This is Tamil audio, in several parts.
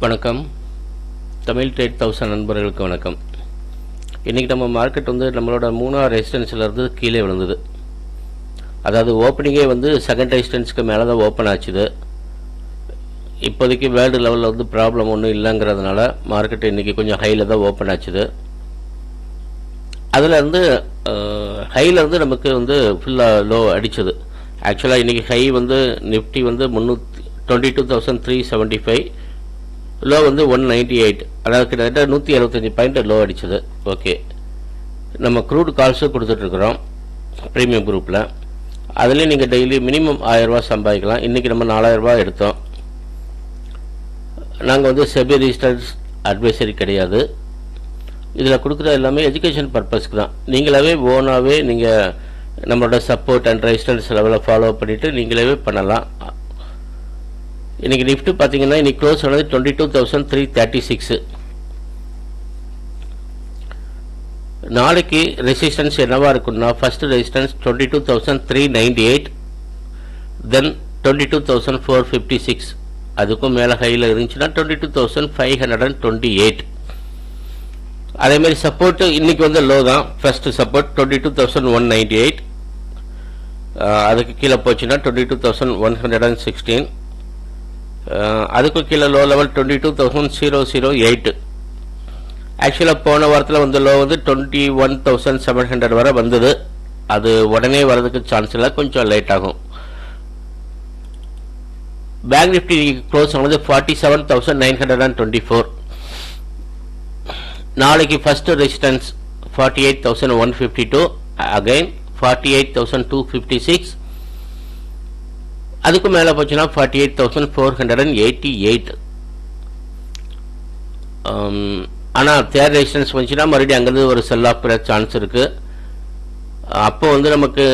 வணக்கம். தமிழ் ட்ரேட் 1000 நண்பர்களுக்கு வணக்கம். இன்றைக்கி நம்ம மார்க்கெட் நம்மளோட 3வது ரெசிஸ்டன்ஸில் இருந்து கீழே விழுந்தது. அதாவது ஓப்பனிங்கே செகண்ட் ரெசிஸ்டன்ஸுக்கு மேலே தான் ஓப்பன் ஆச்சுது. இப்போதைக்கு வேர்ல்டு லெவலில் ப்ராப்ளம் ஒன்றும் இல்லைங்கிறதுனால மார்க்கெட் இன்றைக்கி கொஞ்சம் ஹையில் தான் ஓப்பன் ஆச்சுது. அதில் ஹையிலேருந்து நமக்கு ஃபுல்லாக லோ அடித்தது. ஆக்சுவலாக இன்றைக்கி ஹை நிஃப்டி 22,375, லோ 198, அதாவது கிட்டத்தட்ட 175 பாயிண்ட் லோ அடிச்சது. ஓகே, நம்ம க்ரூட் கால்ஸும் கொடுத்துட்ருக்குறோம் ப்ரீமியம் குரூப்பில். அதுலேயும் நீங்கள் டெய்லி மினிமம் 1000 ரூபா சம்பாதிக்கலாம். இன்றைக்கி நம்ம 4000 ரூபா எடுத்தோம். நாங்கள் செபி ரிஜிஸ்டர்ட் அட்வைசரி கிடையாது. இதில் கொடுக்குற எல்லாமே எஜுகேஷன் பர்பஸ்க்கு தான். நீங்களாவே ஓனாகவே நீங்கள் நம்மளோட சப்போர்ட் அண்ட் ரெசிஸ்டன்ஸ் லெவலில் ஃபாலோ பண்ணிவிட்டு நீங்களாவே பண்ணலாம். இன்றைக்கி நிஃப்டி பார்த்தீங்கன்னா இன்றைக்கி க்ளோஸ் ஆனது 22,336. நாளைக்கு ரெசிஸ்டன்ஸ் என்னவா இருக்குன்னா, ஃபர்ஸ்ட் ரெசிஸ்டன்ஸ் 22,398, தென் 22,456. அதுக்கும் மேலே ஹையில் இருந்துச்சுன்னா 22,528. அதேமாதிரி சப்போர்ட்டு இன்றைக்கி லோ தான். ஃபர்ஸ்ட் சப்போர்ட் 22,198, அதுக்கு கீழே போச்சுன்னா 22,116, அதுக்கு கீழே லோ லெவல் 22,008. ஆக்சுவலாக போன வாரத்தில் லோ 21,700 வரை வந்தது. அது உடனே வர்றதுக்கு சான்ஸ் இல்லை, கொஞ்சம் லேட் ஆகும். பேங்க் நிஃப்டி க்ளோஸ் ஆனது 47,924. நாளைக்கு ஃபர்ஸ்ட் ரெசிஸ்டன்ஸ் 48,152, அகைன் 48,256. அதுக்கு மேலே போச்சுன்னா 48,488. ஆனால் தேர்ட் ரெசிஸ்டன்ஸ் வந்துச்சுன்னா மறுபடியும் அங்கேருந்து ஒரு செல் ஆஃப் பெற சான்ஸ் இருக்குது. அப்போ நமக்கு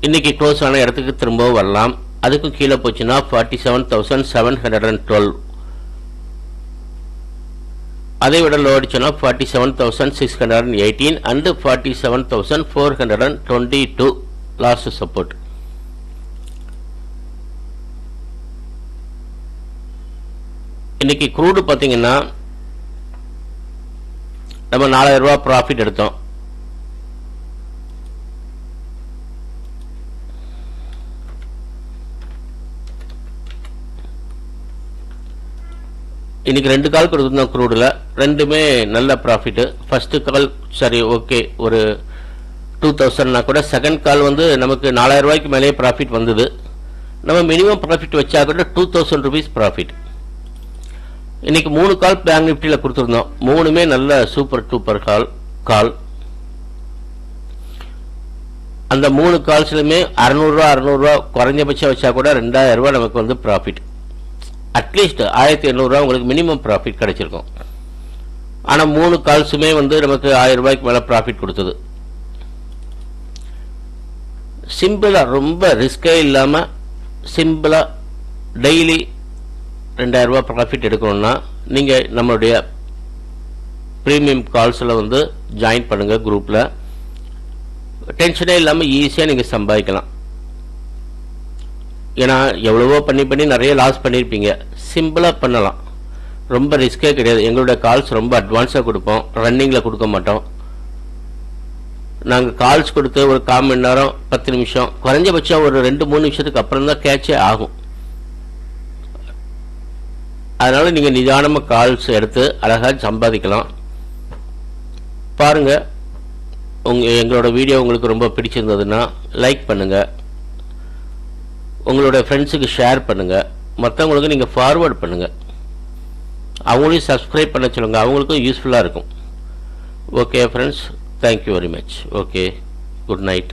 இன்றைக்கி க்ளோஸ் ஆன இடத்துக்கு திரும்பவும் வரலாம். அதுக்கும் கீழே போச்சுன்னா 47,712. அதை விட லோ அடிச்சோன்னா 47,618 அண்டு 47,422 லாஸ்ட் சப்போர்ட். இன்னைக்கு க்ரூடு பார்த்தீங்கன்னா நம்ம 4000 ரூபா ப்ராஃபிட் எடுத்தோம். இன்னைக்கு 2 கால் கொடுத்துருந்தோம் க்ரூடில், ரெண்டுமே நல்ல ப்ராஃபிட்டு. ஃபர்ஸ்ட் கால் சரி ஓகே ஒரு 2000னா கூட, செகண்ட் கால் நமக்கு 4000 ரூபாய்க்கு மேலேயே ப்ராஃபிட் வந்தது. நம்ம மினிமம் ப்ராஃபிட் வச்சா கூட 2000 ருபீஸ் ப்ராஃபிட். இன்னைக்கு 3 கால் பேங்க் நிஃப்டியில் கொடுத்துருந்தோம். 3மே நல்ல சூப்பர் டூப்பர் கால். அந்த 3 கால்ஸ்லையுமே 600 ரூபா குறைஞ்சபட்சம் வச்சா கூட 2000 ரூபா நமக்கு ப்ராஃபிட். அட்லீஸ்ட் 1800 ரூபா உங்களுக்கு மினிமம் ப்ராஃபிட் கிடைச்சிருக்கும். ஆனால் 3 கால்ஸுமே நமக்கு 1000 ரூபாய்க்கு மேலே ப்ராஃபிட் கொடுத்தது. சிம்பிளாக ரொம்ப ரிஸ்கே இல்லாமல் சிம்பிளாக டெய்லி 2000 ரூபா ப்ராஃபிட் எடுக்கணும்னா நீங்கள் நம்மளுடைய ப்ரீமியம் கால்ஸில் ஜாயின் பண்ணுங்கள் குரூப்பில். டென்ஷனே இல்லாமல் ஈஸியாக நீங்கள் சம்பாதிக்கலாம். ஏன்னா எவ்வளவோ பண்ணி நிறைய லாஸ் பண்ணியிருப்பீங்க. சிம்பிளாக பண்ணலாம், ரொம்ப ரிஸ்கே கிடையாது. எங்களுடைய கால்ஸ் ரொம்ப அட்வான்ஸாக கொடுப்போம், ரன்னிங்கில் கொடுக்க மாட்டோம். நாங்கள் கால்ஸ் கொடுத்து ஒரு 1/4 மணி நேரம் 10 நிமிஷம் குறைஞ்சபட்சம் ஒரு 2-3 நிமிஷத்துக்கு அப்புறம் தான் கேட்சே ஆகும். அதனால் நீங்கள் நிதானமாக கால்ஸ் எடுத்து அழகாக சம்பாதிக்கலாம். பாருங்கள், எங்களோட வீடியோ உங்களுக்கு ரொம்ப பிடிச்சிருந்ததுன்னா லைக் பண்ணுங்கள், உங்களோட ஃப்ரெண்ட்ஸுக்கு ஷேர் பண்ணுங்கள், மற்றவங்களுக்கு நீங்கள் ஃபார்வர்ட் பண்ணுங்கள், அவங்களையும் சப்ஸ்கிரைப் பண்ண சொல்லுங்கள், அவங்களுக்கும் யூஸ்ஃபுல்லாக இருக்கும். Okay friends, thank you very much. Okay, good night.